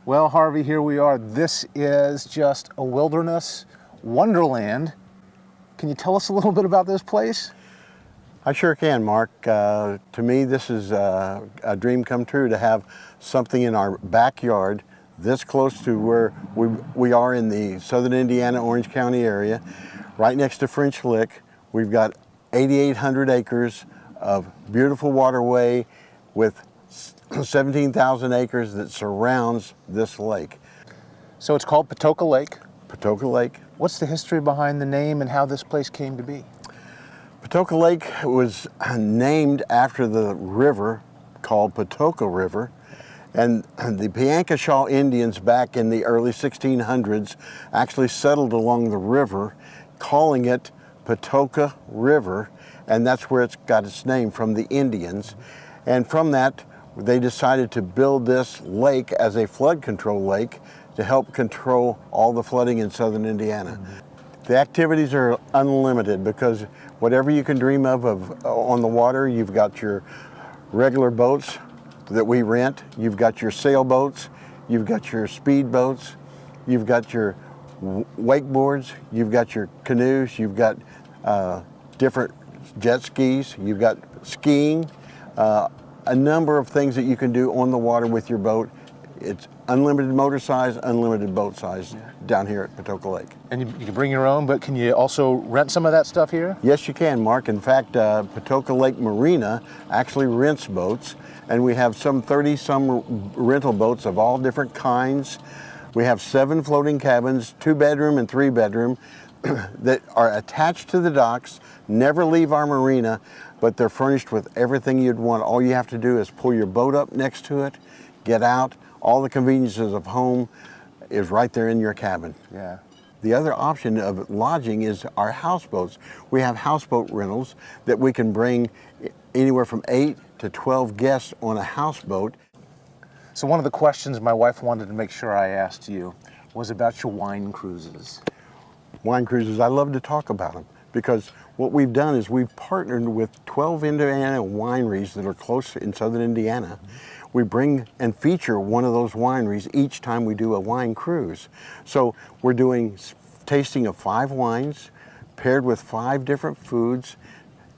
Well, Harvey, here we are. This is just a wilderness wonderland. Can you tell us a little bit about this place? I sure can, Mark. To me, this is a dream come true to have something in our backyard this close to where we are in the southern Indiana, Orange County area, right next to French Lick. We've got 8,800 acres of beautiful waterway with 17,000 acres that surrounds this lake. So it's called Patoka Lake. Patoka Lake. What's the history behind the name and how this place came to be? Patoka Lake was named after the river called Patoka River, and the Piankashaw Indians back in the early 1600s actually settled along the river, calling it Patoka River, and that's where it's got its name, from the Indians. And from that, they decided to build this lake as a flood control lake to help control all the flooding in southern Indiana. The activities are unlimited because whatever you can dream of on the water, you've got your regular boats that we rent, you've got your sailboats, you've got your speed boats, you've got your wakeboards, you've got your canoes, you've got different jet skis, you've got skiing, a number of things that you can do on the water with your boat. It's unlimited motor size, unlimited boat size down here at Patoka Lake. And you can bring your own, but can you also rent some of that stuff here? Yes, you can, Mark. In fact, Patoka Lake Marina actually rents boats, and we have some 30-some rental boats of all different kinds. We have 7 floating cabins, 2-bedroom and 3-bedroom, that are attached to the docks, never leave our marina, but they're furnished with everything you'd want. All you have to do is pull your boat up next to it, get out. All the conveniences of home is right there in your cabin. Yeah. The other option of lodging is our houseboats. We have houseboat rentals that we can bring anywhere from 8 to 12 guests on a houseboat. So one of the questions my wife wanted to make sure I asked you was about your wine cruises. Wine cruises, I love to talk about them because what we've done is we've partnered with 12 Indiana wineries that are close in southern Indiana. We bring and feature one of those wineries each time we do a wine cruise. So we're doing tasting of 5 wines paired with 5 different foods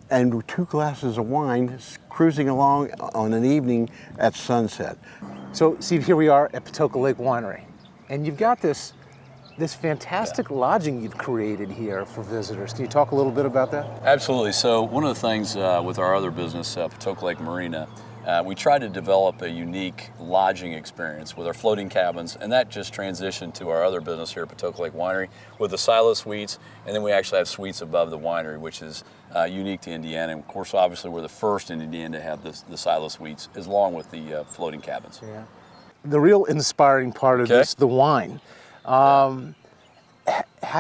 and 2 glasses of wine cruising along on an evening at sunset. So see, here we are at Patoka Lake Winery, and you've got this fantastic lodging you've created here for visitors. Can you talk a little bit about that? Absolutely. So one of the things with our other business, Patoka Lake Marina, we try to develop a unique lodging experience with our floating cabins, and that just transitioned to our other business here at Patoka Lake Winery with the silo suites, and then we actually have suites above the winery, which is unique to Indiana. And of course, obviously, we're the first in Indiana to have the silo suites, along with the floating cabins. Yeah. The real inspiring part of this, the wine. How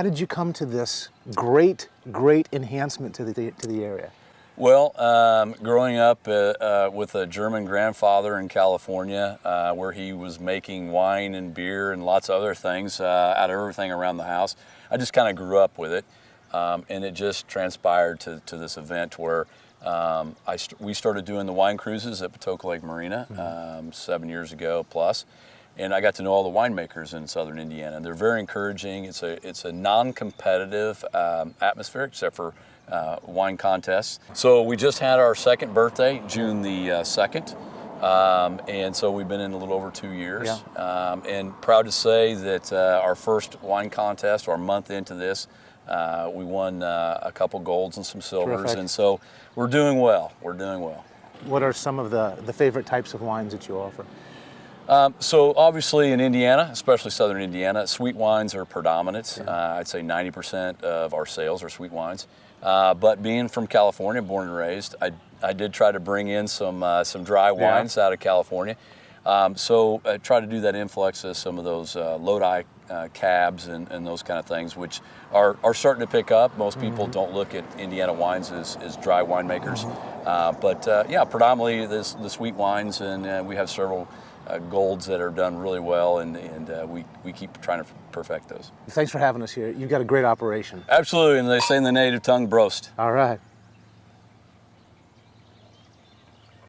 did you come to this great enhancement to the area? Well, growing up with a German grandfather in California, where he was making wine and beer and lots of other things out of everything around the house, I just kind of grew up with it, and it just transpired to this event where we started doing the wine cruises at Patoka Lake Marina 7 years ago plus. And I got to know all the winemakers in southern Indiana. They're very encouraging. It's a non-competitive atmosphere, except for wine contests. So we just had our 2nd birthday, June the 2nd. And so we've been in a little over 2 years. Yeah. And proud to say that our first wine contest, or a month into this, we won a couple golds and some silvers. Terrific. And so we're doing well. We're doing well. What are some of the favorite types of wines that you offer? So obviously in Indiana, especially southern Indiana, sweet wines are predominant. I'd say 90% of our sales are sweet wines. But being from California, born and raised, I did try to bring in some dry wines out of California. So I try to do that influx of some of those Lodi cabs and those kind of things, which are starting to pick up. Most people don't look at Indiana wines as dry winemakers. But predominantly the sweet wines, and we have several golds that are done really well, and we keep trying to perfect those. Thanks for having us here. You've got a great operation. Absolutely, and they say in the native tongue, broast. All right.